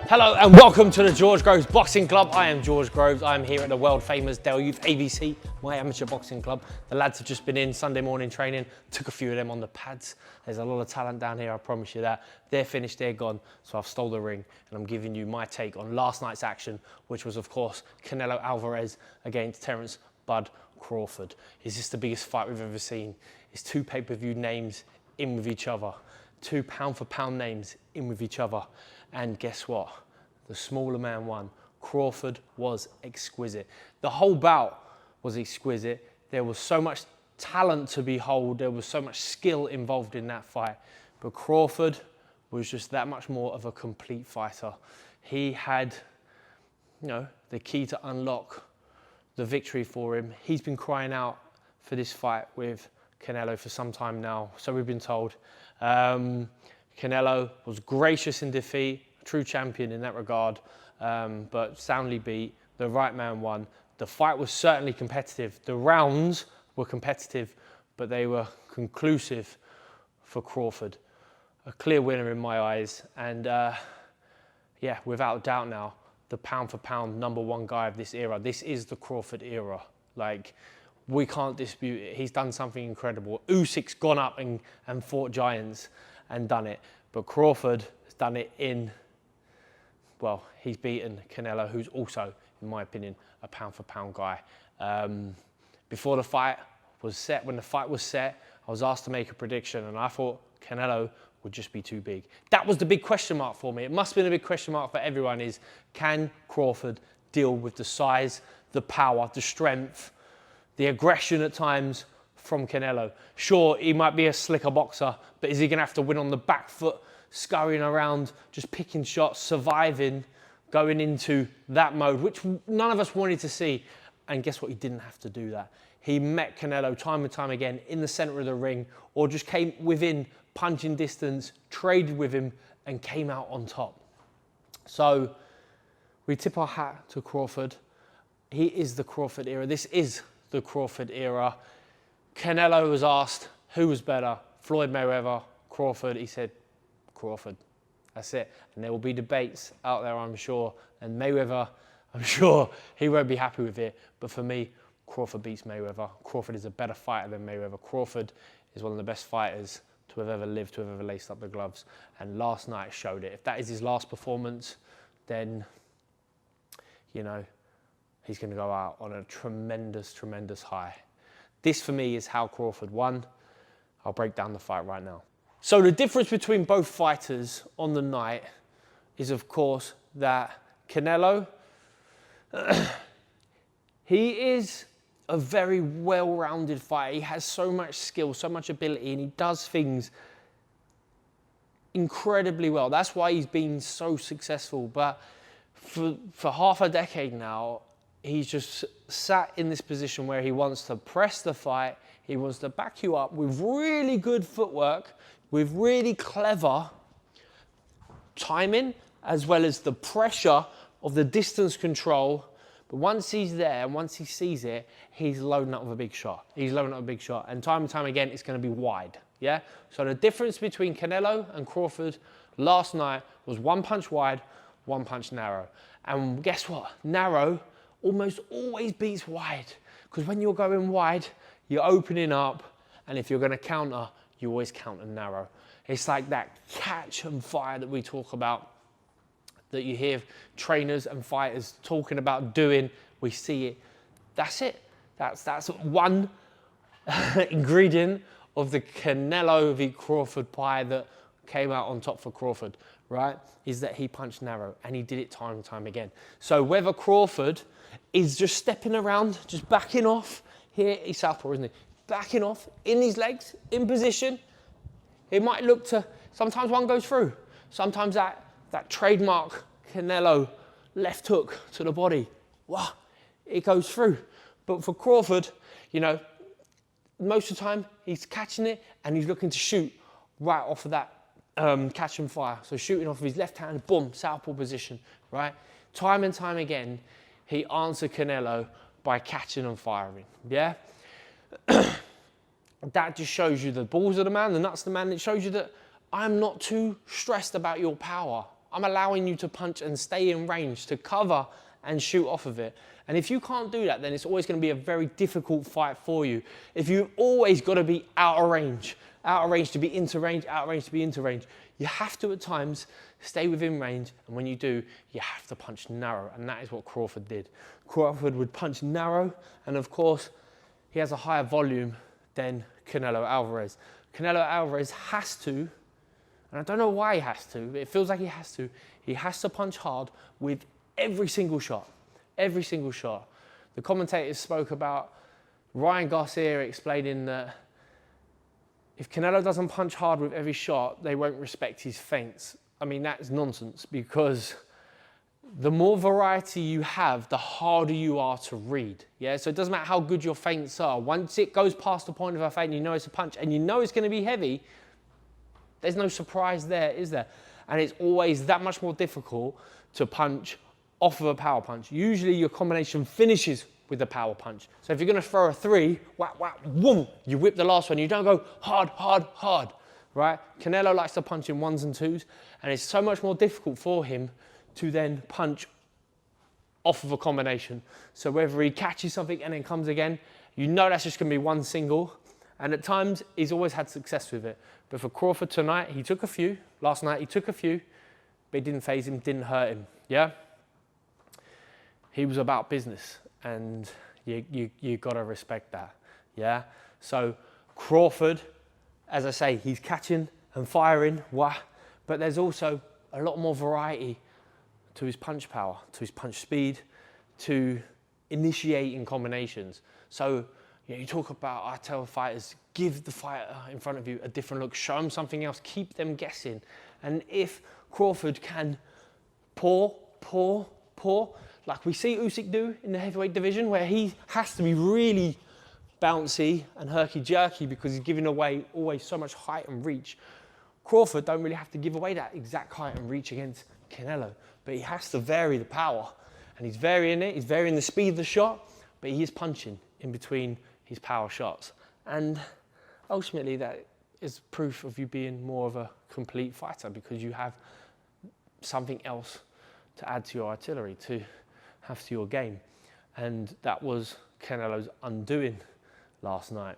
Hello and welcome to the George Groves Boxing Club. I am George Groves. I am here at the world famous Dale Youth ABC, my amateur boxing club. The lads have just been in Sunday morning training, took a few of them on the pads. There's a lot of talent down here, I promise you that. They're finished, they're gone, so I've stole the ring and I'm giving you my take on last night's action, which was of course Canelo Alvarez against Terrence "Bud" Crawford. Is this the biggest fight we've ever seen? It's two pay-per-view names in with each other, two pound-for-pound names in with each other. And guess what? The smaller man won. Crawford was exquisite. The whole bout was exquisite. There was so much talent to behold. There was so much skill involved in that fight. But Crawford was just that much more of a complete fighter. He had, you know, the key to unlock the victory for him. He's been crying out for this fight with Canelo for some time now, so we've been told. Canelo was gracious in defeat, a true champion in that regard, but soundly beat. The right man won. The fight was certainly competitive. The rounds were competitive, but they were conclusive for Crawford. A clear winner in my eyes, and yeah, without doubt now, the pound-for-pound #1 guy of this era. This is the Crawford era. Like, we can't dispute it. He's done something incredible. Usyk's gone up and fought giants and done it. But Crawford has done it in, well, he's beaten Canelo, who's also, in my opinion, a pound-for-pound guy. Before the fight was set, when the fight was set, I was asked to make a prediction, and I thought Canelo would just be too big. That was the big question mark for me. It must have been a big question mark for everyone, is can Crawford deal with the size, the power, the strength, the aggression at times from Canelo? Sure, he might be a slicker boxer, but is he going to have to win on the back foot, scurrying around, just picking shots, surviving, going into that mode, which none of us wanted to see? And guess what? He didn't have to do that. He met Canelo time and time again in the center of the ring, or just came within punching distance, traded with him, and came out on top. So we tip our hat to Crawford. He is the Crawford era. This is the Crawford era. Canelo was asked who was better, Floyd Mayweather, Crawford. He said Crawford. That's it. And there will be debates out there, I'm sure. And Mayweather, I'm sure he won't be happy with it. But for me, Crawford beats Mayweather. Crawford is a better fighter than Mayweather. Crawford is one of the best fighters to have ever lived, to have ever laced up the gloves. And last night showed it. If that is his last performance, then, you know, he's going to go out on a tremendous, tremendous high. This, for me, is how Crawford won. I'll break down the fight right now. So the difference between both fighters on the night is, of course, that Canelo, he is a very well-rounded fighter. He has so much skill, so much ability, and he does things incredibly well. That's why he's been so successful. But for half a decade now, he's just sat in this position where he wants to press the fight. He wants to back you up with really good footwork, with really clever timing, as well as the pressure of the distance control. But once he's there, and once he sees it, he's loading up with a big shot. He's loading up a big shot. And time again, it's going to be wide. Yeah? So the difference between Canelo and Crawford last night was one punch wide, one punch narrow. And guess what? Narrow almost always beats wide, because when you're going wide, you're opening up, and if you're going to counter, you always counter narrow. It's like that catch and fire that we talk about, that you hear trainers and fighters talking about doing. We see it. That's it. That's one ingredient of the Canelo v Crawford pie that came out on top for Crawford, right? Is that he punched narrow, and he did it time and time again. So whether Crawford is just stepping around, just backing off, here he's southpaw, isn't he? Backing off in his legs, in position. It might look to, sometimes one goes through. Sometimes that trademark Canelo left hook to the body, wow, it goes through. But for Crawford, you know, most of the time he's catching it and he's looking to shoot right off of that catch and fire. So shooting off of his left hand, boom, southpaw position, right? Time and time again, he answered Canelo by catching and firing, yeah? That just shows you the balls of the man, the nuts of the man. It shows you that I'm not too stressed about your power. I'm allowing you to punch and stay in range, to cover and shoot off of it. And if you can't do that, then it's always going to be a very difficult fight for you. If you've always got to be out of range to be into range, out of range to be into range, you have to at times stay within range, and when you do, you have to punch narrow, and that is what Crawford did. Crawford would punch narrow, and of course, he has a higher volume than Canelo Alvarez. Canelo Alvarez has to, and I don't know why he has to, but it feels like he has to punch hard with every single shot, every single shot. The commentators spoke about Ryan Garcia explaining that if Canelo doesn't punch hard with every shot, they won't respect his feints. I mean, that's nonsense, because the more variety you have, the harder you are to read. Yeah, so it doesn't matter how good your feints are. Once it goes past the point of a feint, you know it's a punch, and you know it's going to be heavy, there's no surprise there, is there? And it's always that much more difficult to punch off of a power punch. Usually your combination finishes with a power punch. So if you're going to throw a 3, whack, whack, boom, you whip the last one. You don't go hard, hard, hard, right? Canelo likes to punch in 1s and 2s, and it's so much more difficult for him to then punch off of a combination. So whether he catches something and then comes again, you know that's just going to be one single. And at times, he's always had success with it. But for Crawford tonight, he took a few. Last night, he took a few, but it didn't faze him, didn't hurt him, yeah? He was about business, and you got to respect that, yeah? So Crawford, as I say, he's catching and firing, but there's also a lot more variety to his punch power, to his punch speed, to initiating combinations. So you talk about, I tell fighters, give the fighter in front of you a different look, show them something else, keep them guessing. And if Crawford can pour, like we see Usyk do in the heavyweight division, where he has to be really bouncy and herky-jerky because he's giving away always so much height and reach. Crawford don't really have to give away that exact height and reach against Canelo, but he has to vary the power, and he's varying it, he's varying the speed of the shot, but he is punching in between his power shots. And ultimately that is proof of you being more of a complete fighter, because you have something else to add to your artillery, to have to your game. And that was Canelo's undoing last night.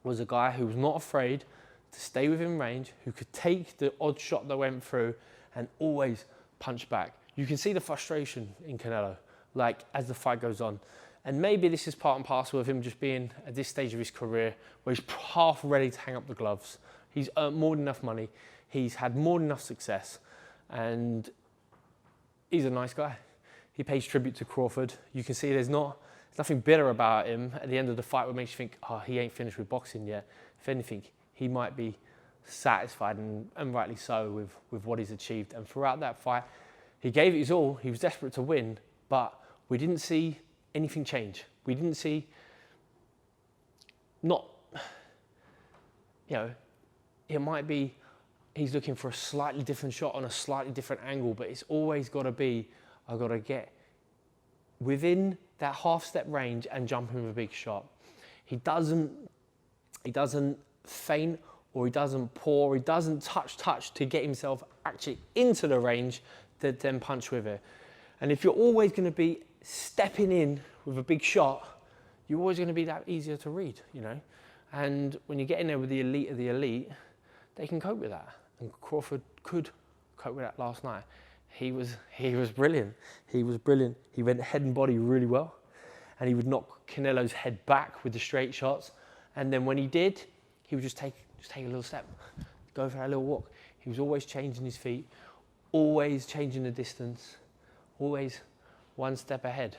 Was a guy who was not afraid to stay within range, who could take the odd shot that went through and always punch back. You can see the frustration in Canelo, like as the fight goes on. And maybe this is part and parcel of him just being at this stage of his career where he's half ready to hang up the gloves. He's earned more than enough money. He's had more than enough success. And he's a nice guy. He pays tribute to Crawford. You can see there's nothing bitter about him at the end of the fight what makes you think, oh, he ain't finished with boxing yet. If anything, he might be satisfied, and rightly so, with what he's achieved. And throughout that fight, he gave it his all. He was desperate to win, but we didn't see anything change. We didn't see, it might be he's looking for a slightly different shot on a slightly different angle, but it's always got to be, I've got to get within that half-step range and jump in with a big shot. He doesn't feint, or he doesn't pour, or he doesn't touch to get himself actually into the range to then punch with it. And if you're always going to be stepping in with a big shot, you're always going to be that easier to read, And when you get in there with the elite of the elite, they can cope with that. And Crawford could cope with that last night. He was brilliant. He was brilliant. He went head and body really well, and he would knock Canelo's head back with the straight shots. And then when he did, he would just take a little step, go for a little walk. He was always changing his feet, always changing the distance, always one step ahead.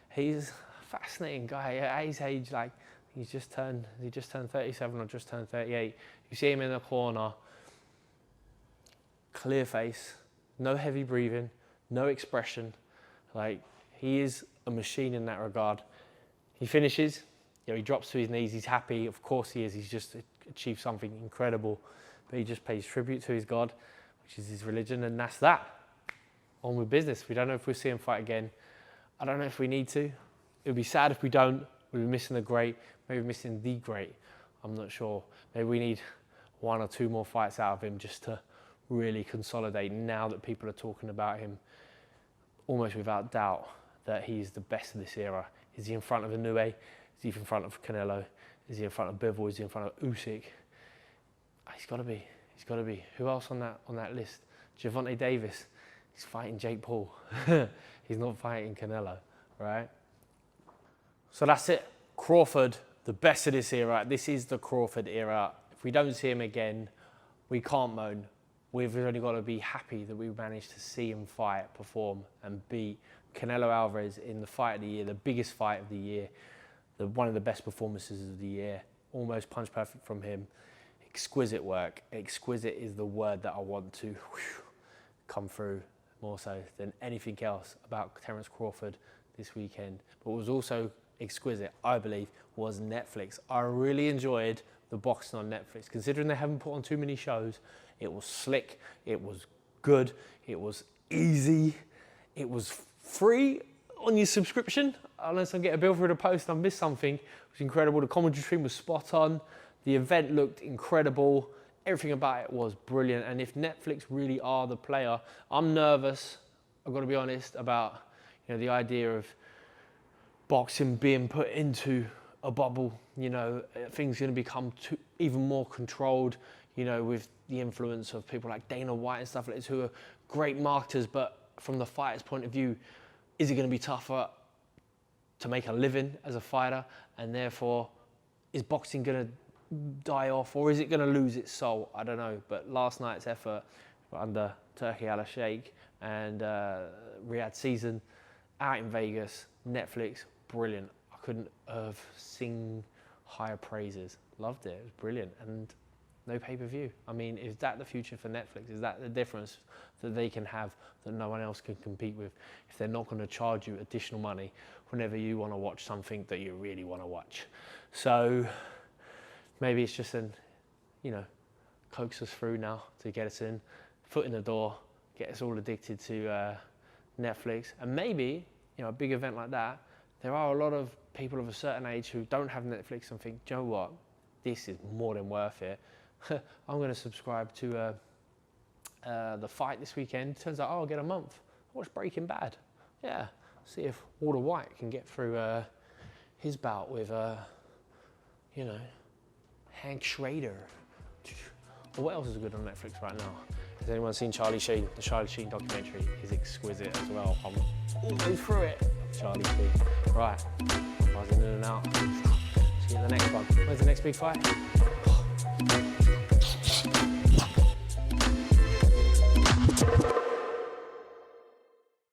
He's a fascinating guy. At his age, like he just turned 37 or just turned 38. You see him in the corner, clear face, no heavy breathing, no expression. Like, he is a machine in that regard. He finishes, he drops to his knees, he's happy, of course he is, he's just achieved something incredible, but he just pays tribute to his God, which is his religion, and that's that. On with business. We don't know if we'll see him fight again. I don't know if we need to. It would be sad if we don't. We'll be missing the great, maybe missing the great. I'm not sure. Maybe we need 1 or 2 more fights out of him just to really consolidate now that people are talking about him almost without doubt that he's the best of this era. Is he in front of Inoue? Is he in front of Canelo? Is he in front of Bivol? Is he in front of Usyk? He's got to be. He's got to be. Who else on that list? Gervonta Davis. He's fighting Jake Paul. He's not fighting Canelo, right? So that's it. Crawford, the best of this era. This is the Crawford era. If we don't see him again, we can't moan. We've only got to be happy that we managed to see him fight, perform, and beat Canelo Alvarez in the fight of the year, the biggest fight of the year, one of the best performances of the year. Almost punch perfect from him. Exquisite work. Exquisite is the word that I want to come through more so than anything else about Terrence Crawford this weekend. But what was also exquisite, I believe, was Netflix. I really enjoyed the boxing on Netflix. Considering they haven't put on too many shows, it was slick, it was good, it was easy, it was free on your subscription, unless I get a bill for the post and I missed something. It was incredible. The commentary stream was spot on. The event looked incredible. Everything about it was brilliant. And if Netflix really are the player, I'm nervous, I've got to be honest, about the idea of boxing being put into a bubble. Things are going to become even more controlled, with the influence of people like Dana White and stuff like this, who are great marketers, but from the fighter's point of view, is it going to be tougher to make a living as a fighter? And therefore, is boxing going to die off, or is it going to lose its soul? I don't know. But last night's effort under Turki Al-Sheikh and Riyadh Season out in Vegas, Netflix, brilliant. I couldn't have sing higher praises. Loved it. It was brilliant. And no pay-per-view. I mean, is that the future for Netflix? Is that the difference that they can have that no one else can compete with, if they're not going to charge you additional money whenever you want to watch something that you really want to watch? So maybe it's just coax us through now to get us in, foot in the door, get us all addicted to Netflix. And maybe, a big event like that, there are a lot of people of a certain age who don't have Netflix and think, do you know what? This is more than worth it. I'm going to subscribe to the fight this weekend. Turns out, I'll get a month. Watch Breaking Bad. Yeah, see if Walter White can get through his bout with, Hank Schrader. Well, what else is good on Netflix right now? Has anyone seen Charlie Sheen? The Charlie Sheen documentary is exquisite as well. I'm almost through it. Charlie Sheen. Right, buzzing in and out. See you in the next one. Where's the next big fight?